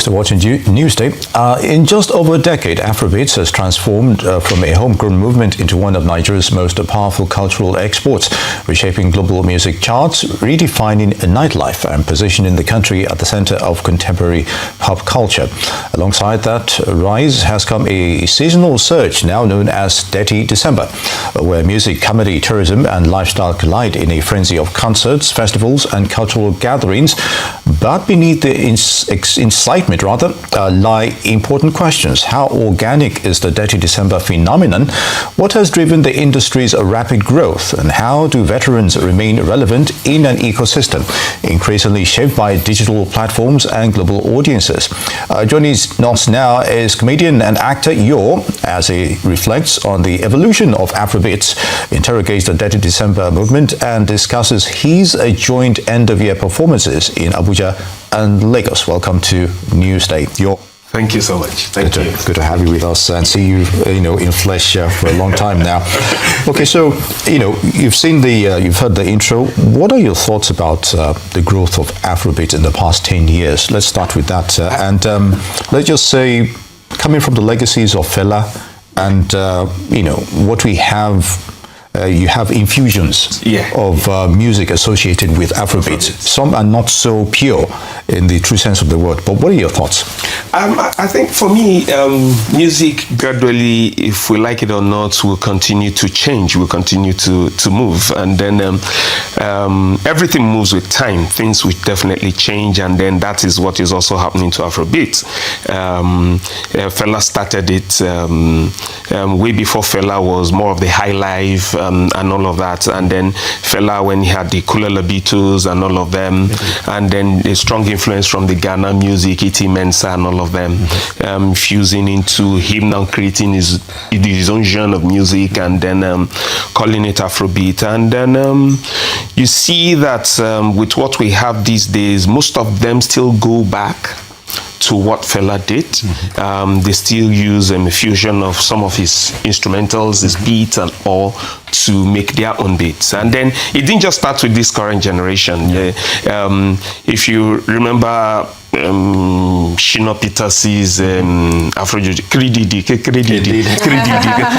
So watching Newsday. In just over a decade, Afrobeats has transformed from a homegrown movement into one of Nigeria's most powerful cultural exports, reshaping global music charts, redefining nightlife and positioning the country at the center of contemporary pop culture. Alongside that rise has come a seasonal surge now known as Detty December, where music, comedy, tourism and lifestyle collide in a frenzy of concerts, festivals and cultural gatherings. But beneath the incitement lie important questions. How organic is the Detty December phenomenon? What has driven the industry's rapid growth? And how do veterans remain relevant in an ecosystem increasingly shaped by digital platforms and global audiences? Joining us now is comedian and actor Yor, as he reflects on the evolution of Afrobeats, interrogates the Detty December movement, and discusses his joint end-of-year performances in Abuja and Lagos. Welcome to Newsday. Thank you so much. Thank you. Good to have you with us and see you, in flesh for a long time now. Okay, so you've seen you've heard the intro. What are your thoughts about the growth of Afrobeat in the past 10 years? Let's start with that, and let's just say, coming from the legacies of Fela, and what we have. You have infusions of music associated with Afrobeat. Some are not so pure in the true sense of the word. But what are your thoughts? I think for me, music gradually, if we like it or not, will continue to change, will continue to move. And then everything moves with time. Things will definitely change. And then that is what is also happening to Afrobeat. Fela started it way before Fela was more of the high life. And all of that, and then Fela when he had the Kulala Beatles and all of them, and then a strong influence from the Ghana music, E.T. Mensah and all of them, fusing into him now creating his own genre of music, and then calling it Afrobeat. And then you see that with what we have these days, most of them still go back to what Fela did. They still use a fusion of some of his instrumentals, his beats and all, to make their own beats. And then it didn't just start with this current generation. If you remember Shina Peters's Afrojuju, Krididi.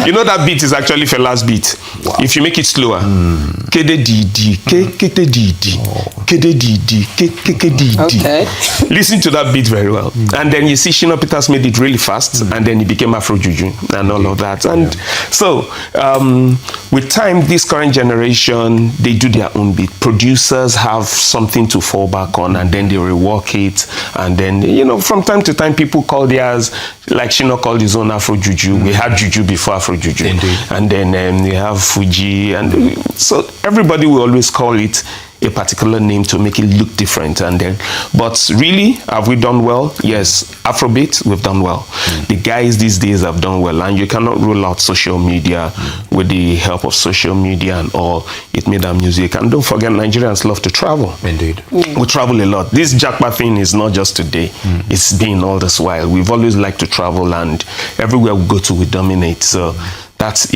You know that beat is actually Fela's beat. Wow. If you make it slower, listen to that beat very well. And then you see Shina Peters made it really fast, and then it became Afrojuju and all of that. And so with time, this current generation, they do their own beat. Producers have something to fall back on, and then they rework it. And then, from time to time, people call theirs, like Shino called his own Afro-Juju. We had Juju before Afro-Juju. Indeed. And then we have Fuji. And so everybody will always call it a particular name to make it look different. And then, but really, have we done well? Yes. Afrobeat, we've done well. The guys these days have done well. And you cannot rule out social media with the help of social media and all. It made our music. And don't forget, Nigerians love to travel. Indeed. We travel a lot. This Jackpot thing is not just today. It's been all this while. We've always liked to travel, and everywhere we go to, we dominate. So that's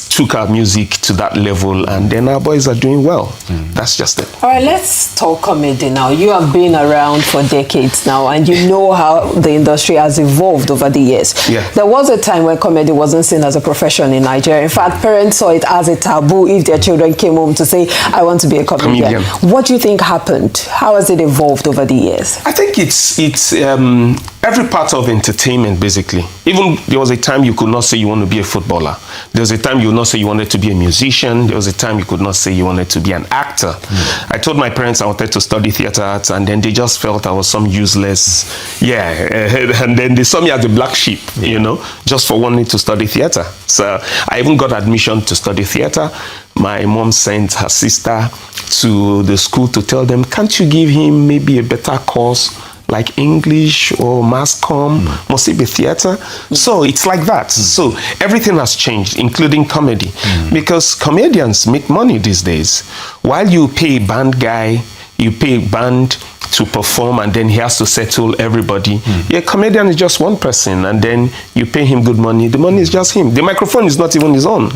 took our music to that level, and then our boys are doing well. That's just it. All right, let's talk comedy now. You have been around for decades now, and you know how the industry has evolved over the years. Yeah. There was a time when comedy wasn't seen as a profession in Nigeria. In fact, parents saw it as a taboo if their children came home to say, I want to be a comedian. What do you think happened? How has it evolved over the years? I think it's every part of entertainment, basically. Even there was a time you could not say you want to be a footballer. There was a time you would not say you wanted to be a musician. There was a time you could not say you wanted to be an actor. I told my parents I wanted to study theater arts, and then they just felt I was some useless, and then they saw me as the black sheep, just for wanting to study theater. So I even got admission to study theater. My mom sent her sister to the school to tell them, can't you give him maybe a better course like English or mass comm? Must it be theater? So it's like that. So everything has changed, including comedy, because comedians make money these days. While you pay a band guy, you pay a band to perform, and then he has to settle everybody. A comedian is just one person, and then you pay him good money. The money is just him. The microphone is not even his own.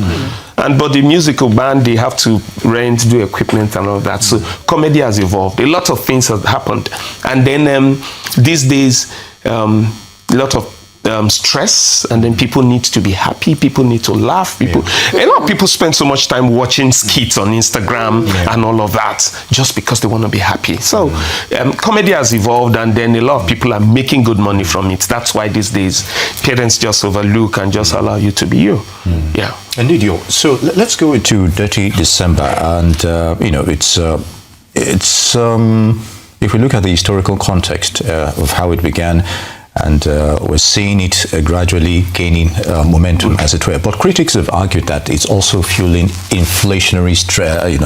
But the musical band, they have to rent, do equipment and all that. So comedy has evolved. A lot of things have happened. And then these days, a lot of stress, and then people need to be happy, people need to laugh, a lot of people spend so much time watching skits on Instagram and all of that just because they want to be happy. So comedy has evolved, and then a lot of people are making good money from it. That's why these days parents just overlook and just allow you to be you. Indeed, so let's go into Detty December, and it's if we look at the historical context of how it began, and we're seeing it gradually gaining momentum, as it were. But critics have argued that it's also fueling inflationary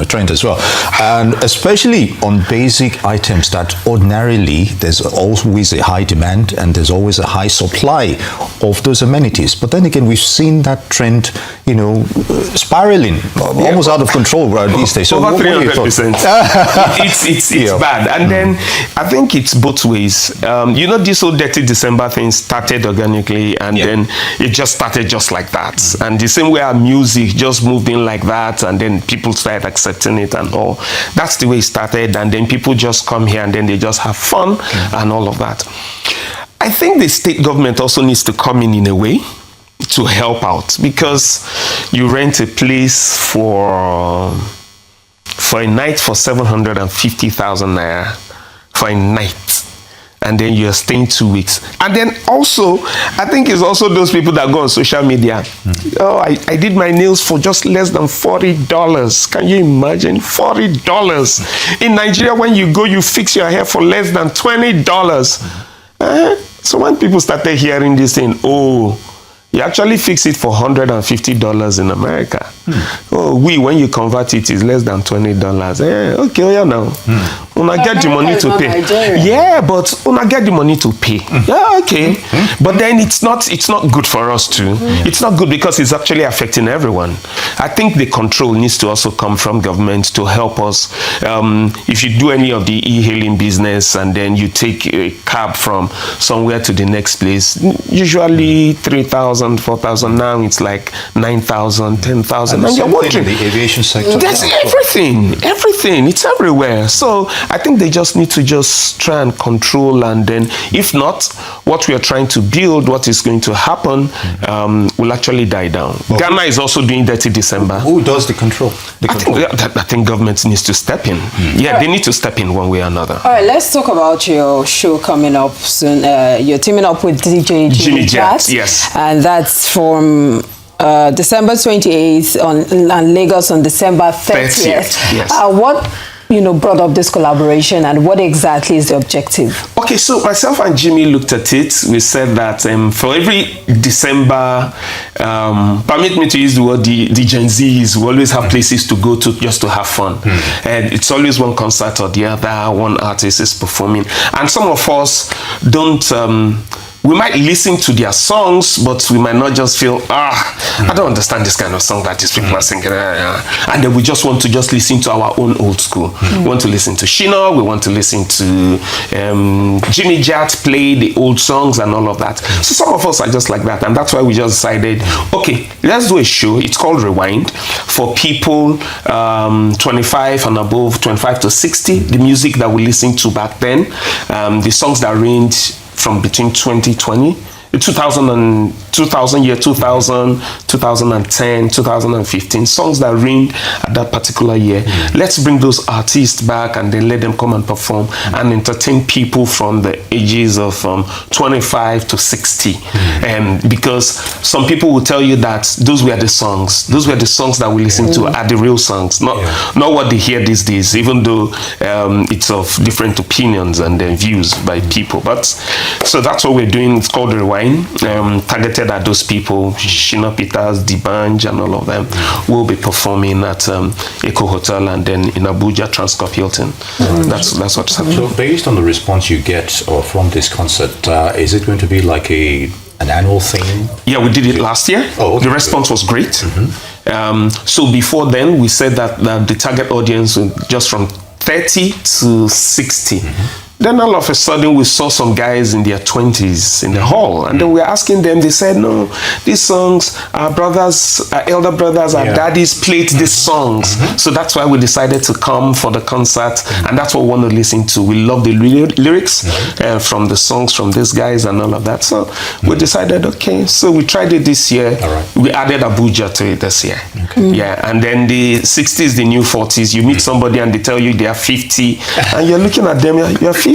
trend as well, and especially on basic items that ordinarily there's always a high demand and there's always a high supply of those amenities. But then again, we've seen that trend, spiraling almost out of control these days. So over 300%. It's bad, and then I think it's both ways. This whole Detty December thing started organically, and then it just started just like that. And the same way our music just moved in like that, and then people started accepting it and all. That's the way it started, and then people just come here and then they just have fun and all of that. I think the state government also needs to come in a way to help out, because you rent a place for a night for 750,000 naira for a night, and then you're staying 2 weeks. And then also, I think it's also those people that go on social media. Oh, I did my nails for just less than $40. Can you imagine? $40. In Nigeria, when you go, you fix your hair for less than $20. So when people started hearing this thing, you actually fix it for $150 in America. When you convert it, it's less than $20. Okay, now. Una get the money to pay. Nigeria. Yeah, but una get the money to pay. Yeah, okay. But then it's not good for us too. It's not good because it's actually affecting everyone. I think the control needs to also come from government to help us. If you do any of the e-hailing business and then you take a cab from somewhere to the next place, usually 3,000, 4,000. Now it's like 9,000, 10,000. And you're working in the aviation sector. That's everything. It's everywhere. So I think they just need to just try and control, and then if not, what we are trying to build, what is going to happen, will actually die down. Ghana is also doing Detty December. Who does the control? I think government needs to step in. They need to step in one way or another. All right, let's talk about your show coming up soon. You're teaming up with DJ Jimmy Jat. Yes. And that's from December 28th on Lagos on December 30th. Yes. What brought up this collaboration, and what exactly is the objective? Okay, so myself and Jimmy looked at it. We said that for every December, permit me to use the word, the Gen Zs, we always have places to go to just to have fun. And it's always one concert or the other, one artist is performing. And some of us don't... we might listen to their songs, but we might not just feel, I don't understand this kind of song that these people are singing. And then we just want to just listen to our own old school. We want to listen to Shino, we want to listen to Jimmy Jat play the old songs and all of that. So some of us are just like that. And that's why we just decided, okay, let's do a show. It's called Rewind, for people 25 and above, 25 to 60. The music that we listened to back then, the songs that range from between 2010, 2010, 2015, songs that reigned at that particular year. Let's bring those artists back and then let them come and perform and entertain people from the ages of 25 to 60. Because some people will tell you that those were the songs that we listen to are the real songs, not what they hear these days, even though it's of different opinions and views by people. But so that's what we're doing. It's called Rewind. Targeted at those people. Shina Peters, D'banj, and all of them will be performing at Eco Hotel and then in Abuja, Transcorp Hilton. That's what's happening. So based on the response you get from this concert, is it going to be like an annual thing? Yeah, we did it last year. The response was great. So before then, we said that the target audience was just from 30 to 60. Then all of a sudden we saw some guys in their 20s in the hall, and then we were asking them. They said, "No, these songs, our brothers, our elder brothers, our daddies played these songs." So that's why we decided to come for the concert, and that's what we want to listen to. We love the lyrics from the songs from these guys and all of that. So we decided, okay, so we tried it this year. We added Abuja to it this year. Yeah, and then the 60s, the new 40s. You meet somebody and they tell you they are 50, and you're looking at them, you're 50.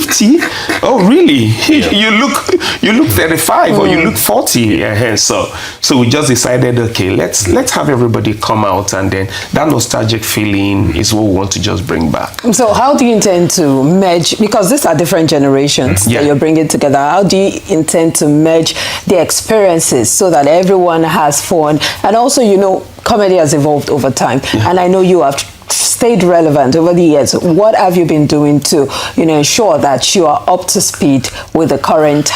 Oh, really? You look 35 or you look 40. So we just decided, okay, let's have everybody come out, and then that nostalgic feeling is what we want to just bring back. So how do you intend to merge, because these are different generations that you're bringing together, how do you intend to merge the experiences so that everyone has fun? And also, you know, comedy has evolved over time, and I know you have stayed relevant over the years. What have you been doing to, you know, ensure that you are up to speed with the current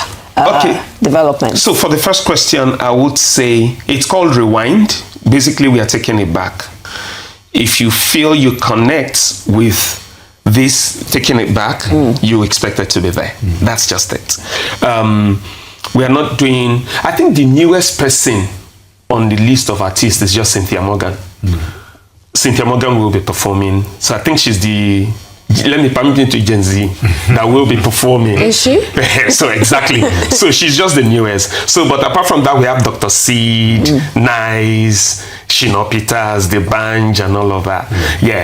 development? So for the first question, I would say it's called Rewind. Basically, we are taking it back. If you feel you connect with this, taking it back, you expect it to be there. That's just it. We are not doing, I think the newest person on the list of artists is just Cynthia Morgan. Cynthia Morgan will be performing. So I think she's the, let me permit me to Gen Z, that will be performing. Is she? So exactly. So she's just the newest. So, but apart from that, we have Dr. Seed, Nice, Shino Peters, The Banj, and all of that.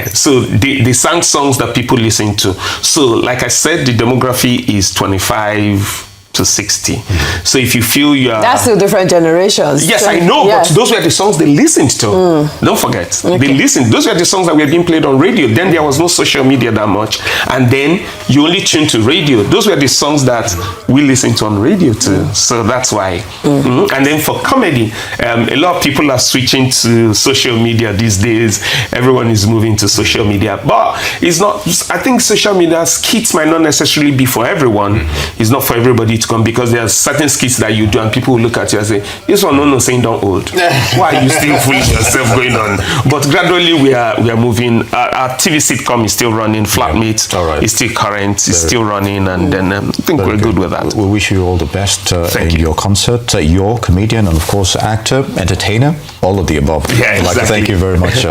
So they sang songs that people listen to. So like I said, the demography is 25 to 60. So if you feel you are... That's still different generations. Yes, I know, but those were the songs they listened to. Don't forget. They listened. Those were the songs that were being played on radio. Then there was no social media that much. And then you only tuned to radio. Those were the songs that we listened to on radio too. So that's why. And then for comedy, a lot of people are switching to social media these days. Everyone is moving to social media. But it's not... I think social media skits might not necessarily be for everyone. It's not for everybody to come, because there are certain skits that you do and people will look at you and say, this one no saying don't hold. Why are you still fooling yourself going on? But gradually we are moving. Our TV sitcom is still running. Flatmates is still current, is still running, and then I think we're good with that. We wish you all the best in your concert. You're comedian and of course actor, entertainer, all of the above. Yeah, exactly. Thank you very much.